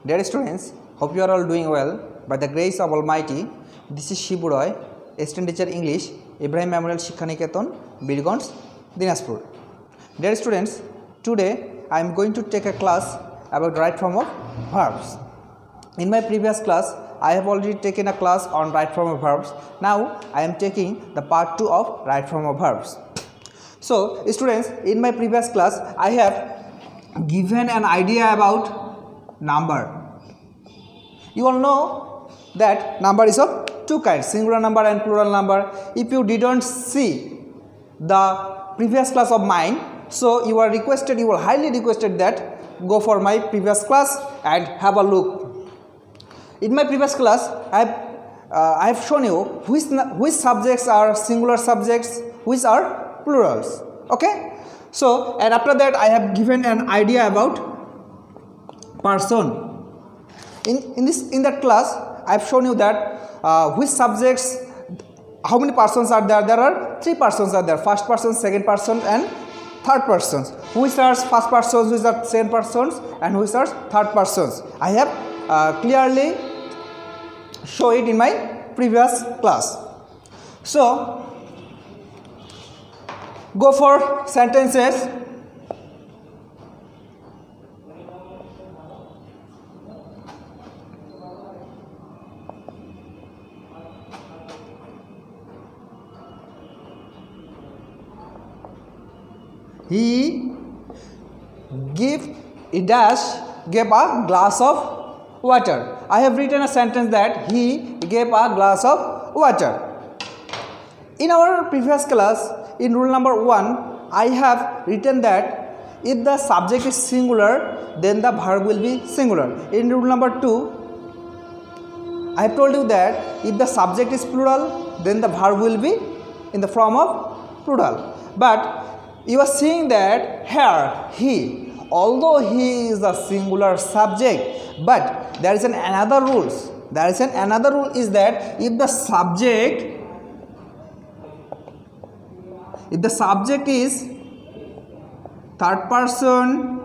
Dear students, hope you are all doing well. By the grace of Almighty, this is Shibu Roy, Assistant Teacher English, Ibrahim Memorial Shikhaniketon, Birgons, Dinaspur. Dear students, today I am going to take a class about right form of verbs. In my previous class, I have already taken a class on right form of verbs. Now I am taking the part 2 of right form of verbs. So, students, in my previous class, I have given an idea about number. You all know that number is of two kinds, singular number and plural number. If you didn't see the previous class of mine, so you are highly requested that go for my previous class and have a look. In my previous class, I have shown you which subjects are singular subjects, which are plurals. Okay, so and after that I have given an idea about person. In that class I have shown you that which subjects, how many persons are there. There are 3 persons are there: first person, second person and third persons. Which are first persons, which are second persons and which are third persons. I have clearly show it in my previous class. So go for sentences. He gave a glass of water. I have written a sentence that he gave a glass of water. In our previous class, in rule number 1, I have written that if the subject is singular, then the verb will be singular. In rule number 2, I have told you that if the subject is plural, then the verb will be in the form of plural. But you are seeing that here he, although he is a singular subject, but there is another rule. Another rule is that if the subject is third person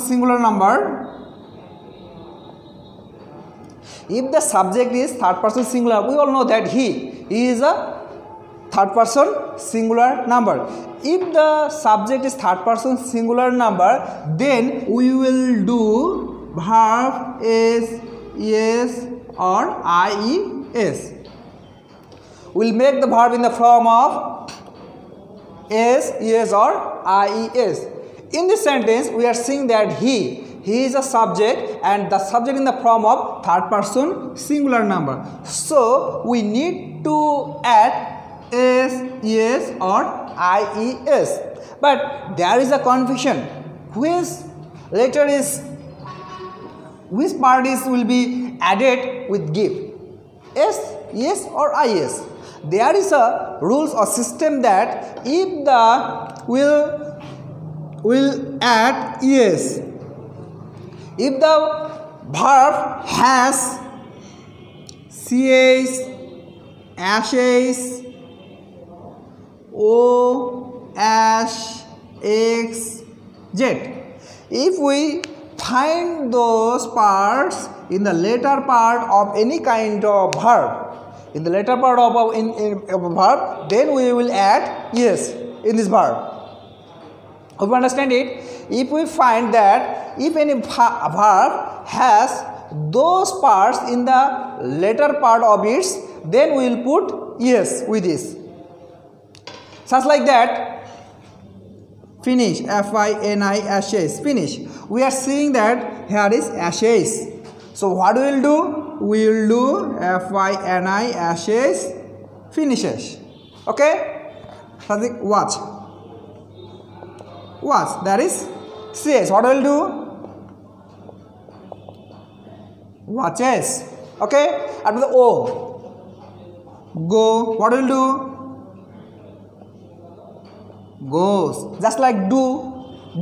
singular number. If the subject is third person singular, we all know that he is a third person singular number. If the subject is third person singular number, then we will do verb is, yes or ies. We will make the verb in the form of is, yes or ies. In this sentence, we are seeing that he is a subject and the subject in the form of third person singular number. So, we need to add is, yes or ies. But there is a confusion. Which part will be added with give? Is, yes or is? There is a rules or system that if the will add yes. If the verb has ch, ashes, o, ash, x, z. If we find those parts in the later part of any kind of verb, a verb, then we will add yes in this verb. Hope you understand it. If we find that if any verb has those parts in the later part of it, then we will put yes with this. Such like that, finish, finish, finish. We are seeing that here is ashes. So what we will do? We will do finish, ashes, finishes. Okay? Watch. That is cs. What I will do? Watches. Okay. After the o, go. What will do? Goes. Just like do,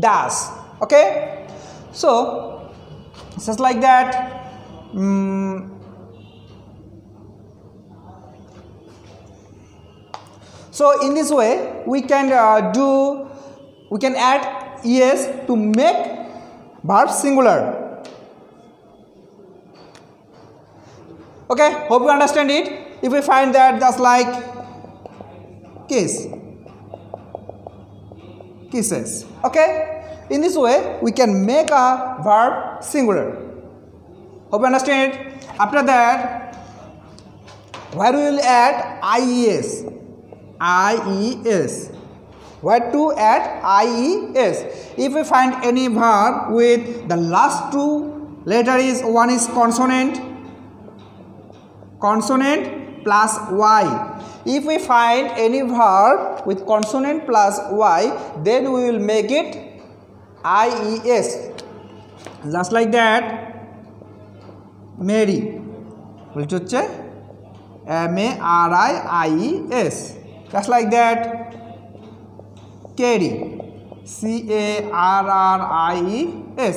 does. Okay. So just like that. So in this way we can add es to make verb singular. Okay, hope you understand it. If we find that just like kiss, kisses. Okay, in this way we can make a verb singular. Hope you understand it. After that, where we will add ies. Where to add ies? If we find any verb with the last two letter is one is consonant plus y. If we find any verb with consonant plus y, then we will make it ies. Just like that, Mary, which is maries. Just like that, carry, carries,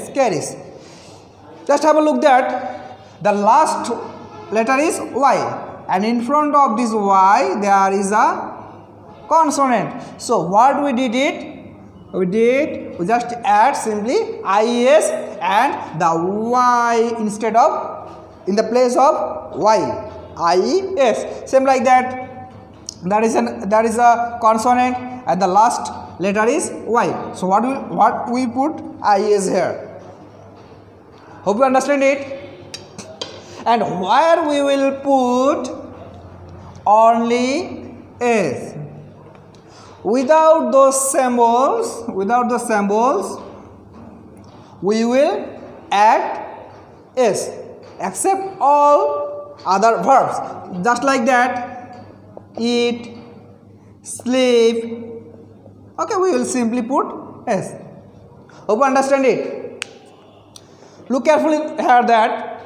carries. Just have a look that the last letter is y, and in front of this y there is a consonant. So what we did we just add simply ies and the y instead of in the place of y, ies. Same like that. That is a consonant and the last letter is y. So what we put ies here. Hope you understand it. And where we will put only s. Without those symbols, we will add s, except all other verbs. Just like that. Eat, sleep. Okay, we will simply put s. Hope you understand it. Look carefully here that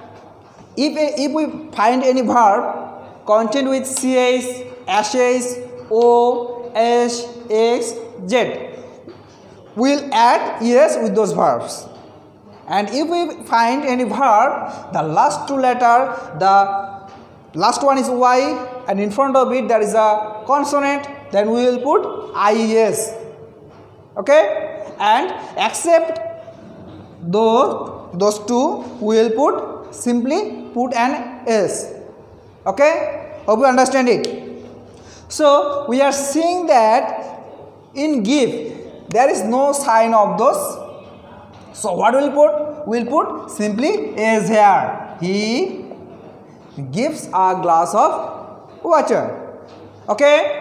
if we find any verb contained with ch, sh, o, s, x, z, we will add es with those verbs. And if we find any verb, the last two letter, the last one is y, and in front of it there is a consonant, then we will put ies. Okay, and except those two, we will simply put an s. Okay, hope you understand it. So we are seeing that in give there is no sign of those. So what we'll put? We'll put simply is here. He gives a glass of water. Okay.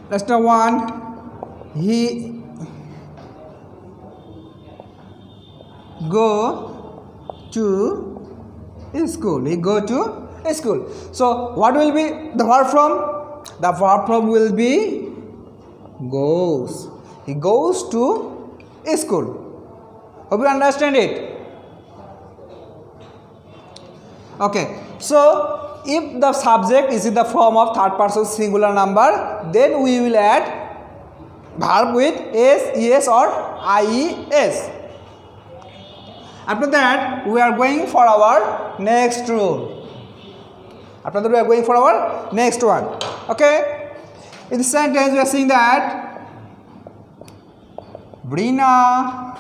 Next one. He go to school. He go to school. So what will be the verb form? The verb form will be goes. He goes to school. Hope you understand it. Okay. So if the subject is in the form of third person singular number, then we will add verb with s, es or ies. After that, we are going for our next rule. After that, we are going for our next one. Okay. In the sentence, we are seeing that Brina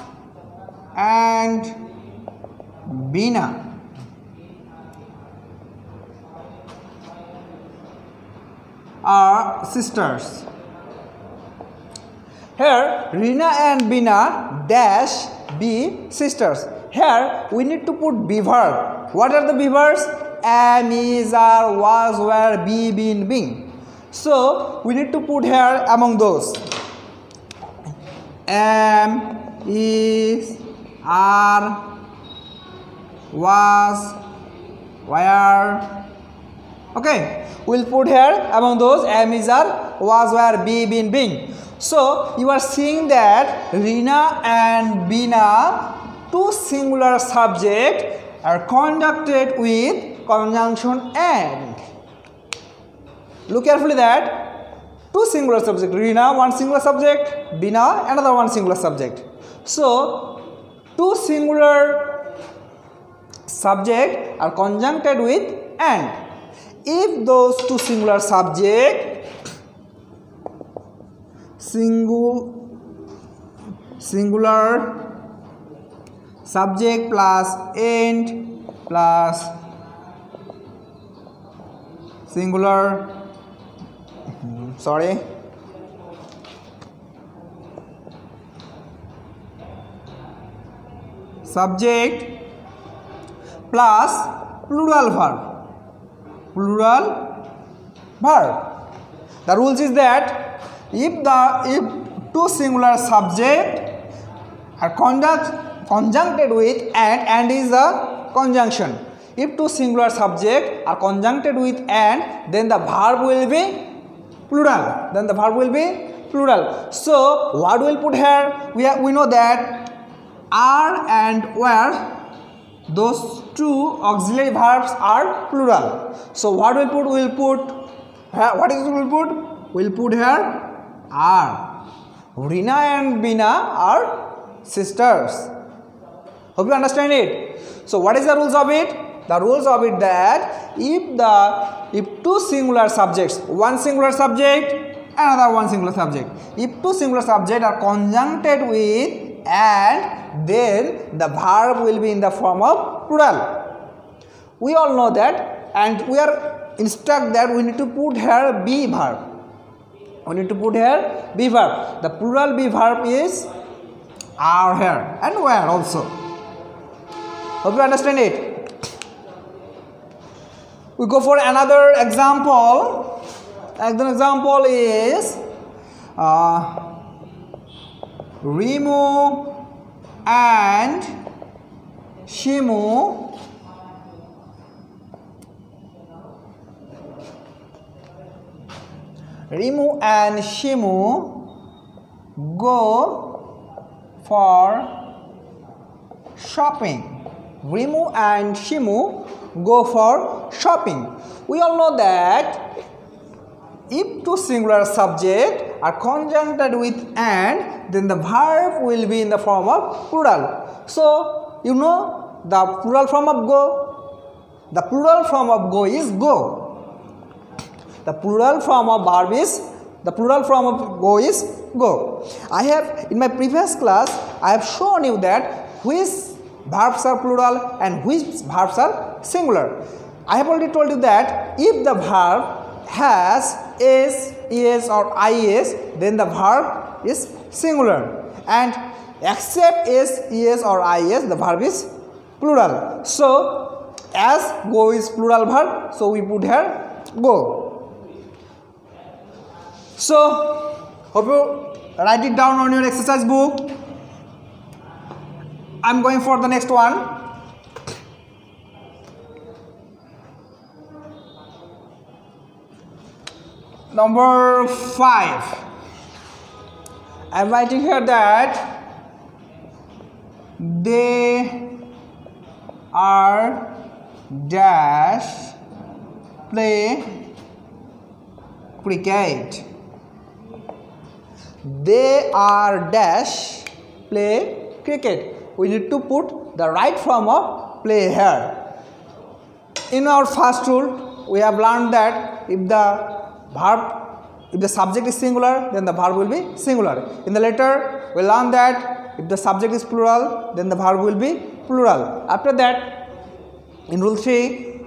and Bina are sisters. Here, Rina and Bina dash be sisters. Here, we need to put be verb. What are the be verbs? Am, is, are, was, were, be, been, being. So, we need to put here among those. Am, is, are, was, were. Okay, we'll put here among those am, is, are, was, were, be, been, being. So, you are seeing that Rina and Bina, two singular subjects, are conducted with conjunction and. Look carefully that two singular subjects, Rina one singular subject, Bina another one singular subject. So two singular subject are conjuncted with and. If those two singular subject singular subject plus and plus singular subject plus plural verb. The rules is that if two singular subject are conjuncted with and is a conjunction. If two singular subject are conjuncted with and, then the verb will be plural. So what we'll put here? We know that are and were, those two auxiliary verbs are plural. So what we'll put? We'll put here are. Rina and Bina are sisters. Hope you understand it. So what is the rules of it? The rules of it that if two singular subjects, one singular subject, another one singular subject, if two singular subjects are conjuncted with and, then the verb will be in the form of plural. We all know that, and we are instructed that we need to put here be verb. The plural be verb is are here and where also. Hope you understand it. We go for another example. Another example is Rimu and Shimu go for shopping. Rimu and Shimu go for shopping. We all know that if two singular subjects are conjuncted with and, then the verb will be in the form of plural. So you know the plural form of go. The plural form of go is go. The plural form of go is go. I have in my previous class I have shown you that which verbs are plural and which verbs are singular. I have already told you that if the verb has is, or is, then the verb is singular, and except is, or is, the verb is plural. So as go is plural verb, so we put here go. So hope you write it down on your exercise book. I'm going for the next one. Number 5. I'm writing here that they are dash play cricket. They are dash play cricket. We need to put the right form of play here. In our first rule, we have learned that if the subject is singular, then the verb will be singular. In the later, we learned that if the subject is plural, then the verb will be plural. After that, in rule 3,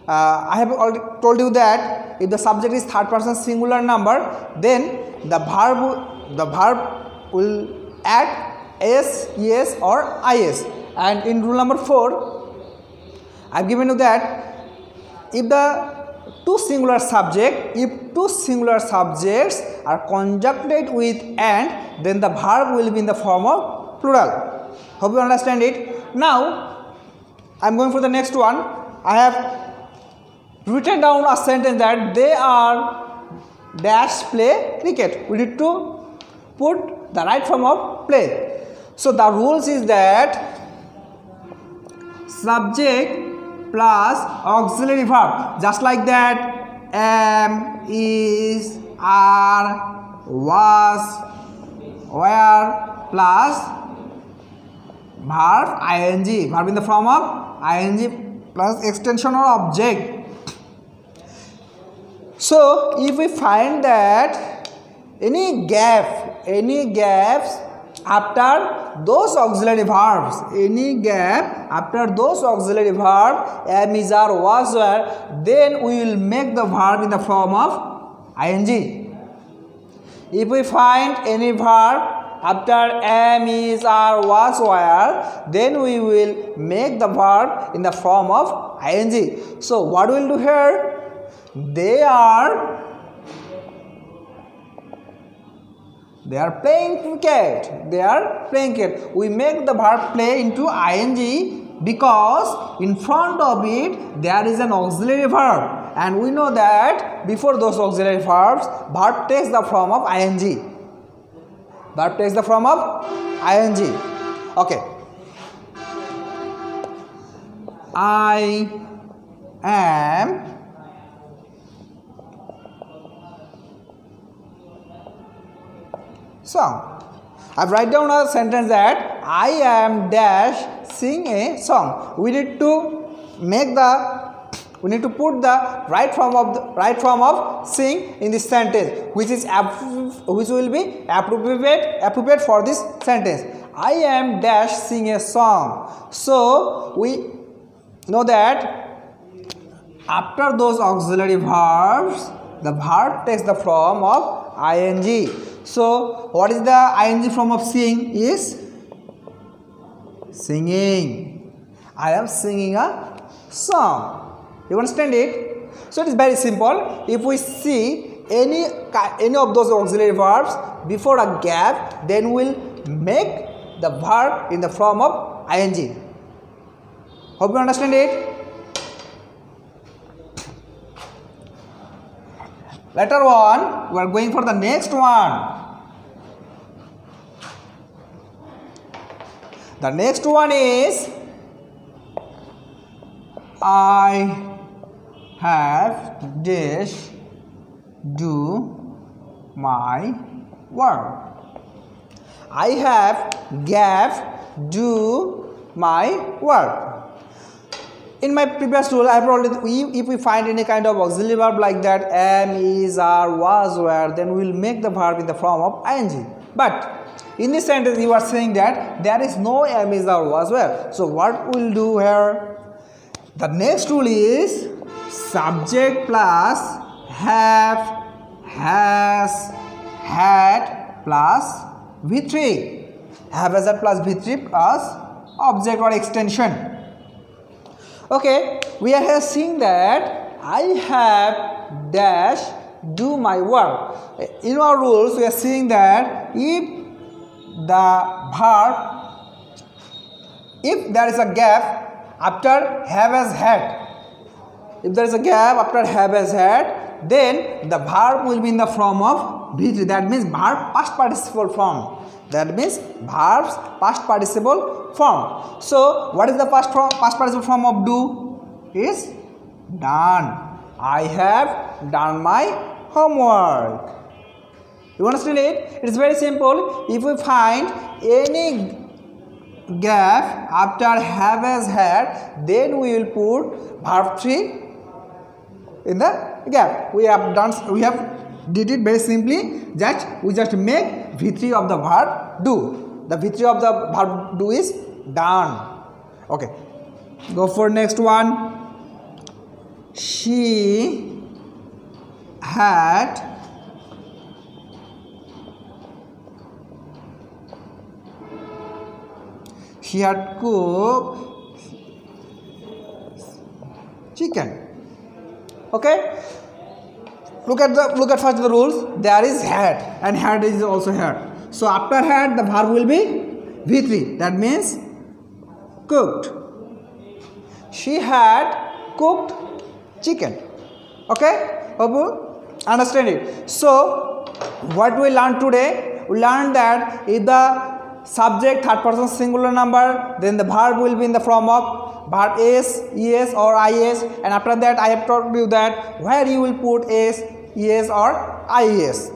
I have already told you that if the subject is third person singular number, then the verb will add s, es, or is. And in rule number 4, I have given you that if two singular subjects are conjuncted with and, then the verb will be in the form of plural. Hope you understand it. Now I am going for the next one. I have written down a sentence that they are dash play cricket. We need to put the right form of play. So the rules is that subject plus auxiliary verb, just like that, am, is, are, was, were plus verb ing, verb in the form of ing plus extension or object. So if we find that any gaps after those auxiliary verbs, am, is, are, was, were, then we will make the verb in the form of ing. If we find any verb after am, is, are, was, were, then we will make the verb in the form of ing. So what we will do here? They are playing cricket. We make the verb play into ing because in front of it there is an auxiliary verb, and we know that before those auxiliary verbs, verb takes the form of ing. Okay. I am song. I write down a sentence that I am dash sing a song. We need to put the right form of sing in this sentence, which will be appropriate for this sentence. I am dash sing a song. So we know that after those auxiliary verbs, the verb takes the form of ing. So what is the ing form of sing? Is singing. I am singing a song. You understand it? So it is very simple. If we see any of those auxiliary verbs before a gap, then we'll make the verb in the form of ing. Hope you understand it. Later on, we are going for the next one. The next one is I have dash do my work. I have gap do my work. In my previous rule, I have already, if we find any kind of auxiliary verb like that, am, is, are, was, were, then we will make the verb in the form of ing. But in this sentence, you are saying that there is no am, is, are, was, were. So what we will do here? The next rule is subject plus have, has, had plus V3. Have, has, had plus V3 plus object or extension. Okay, we are here seeing that I have dash do my work. In our rules, we are seeing that if there is a gap after have, has, had, then the verb will be in the form of V3. That means verb past participle form. So what is the past participle form of do? Is done. I have done my homework. You understand it? It is very simple. If we find any gap after have, has, had, then we will put verb 3 in the gap. We did it very simply. We just make V3 of the verb do. The V3 of the verb do is done. Okay. Go for next one. She had cooked chicken. Okay. Look at first the rules. There is had, and had is also had. So after had, the verb will be V3. That means cooked. She had cooked chicken. Okay? Hope you understand it. So what we learned today? We learned that if the subject third person singular number, then the verb will be in the form of verb is, es or is, and after that I have told you that where you will put is, es or is.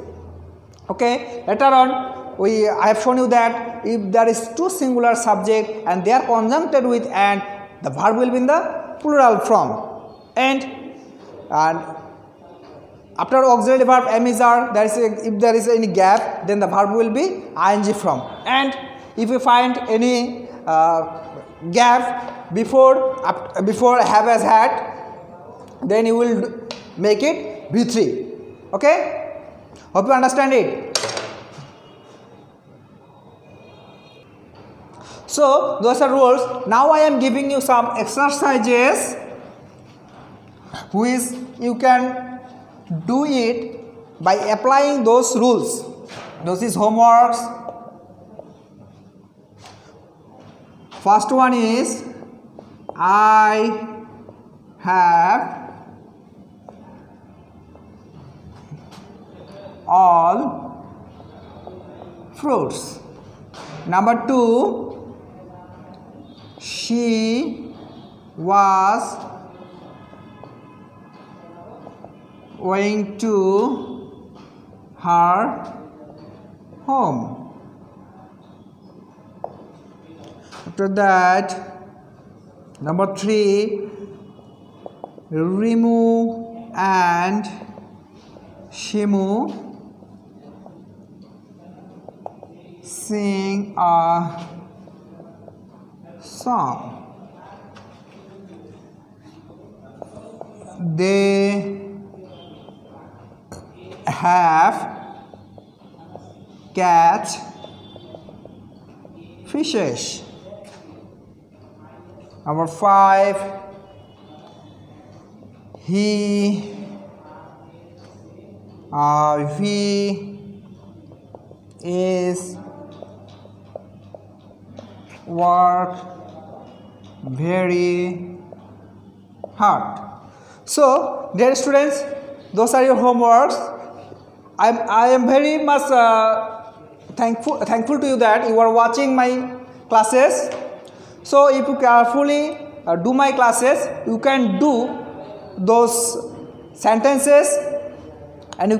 Okay, later on I have shown you that if there is two singular subject and they are conjuncted with and, the verb will be in the plural form. And after auxiliary verb am is are, if there is any gap, then the verb will be ing form. And if you find any gap before have as had, then you will make it V3. Okay, hope you understand it. So those are rules. Now I am giving you some exercises which you can do it by applying those rules. Those is homeworks. First one is, I have all fruits. Number 2, she was going to her home. After that, number 3, Rimu and Shimu sing a song. They have catch fishes. Number 5, we is work very hard. So, dear students, those are your homeworks. I am very much thankful to you that you are watching my classes. So, if you carefully do my classes, you can do those sentences, and you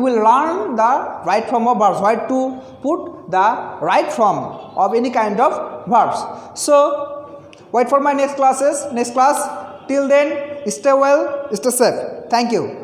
will learn the right form of verbs, how to put the right form of any kind of verbs. So, wait for my next class. Till then, stay well, stay safe. Thank you.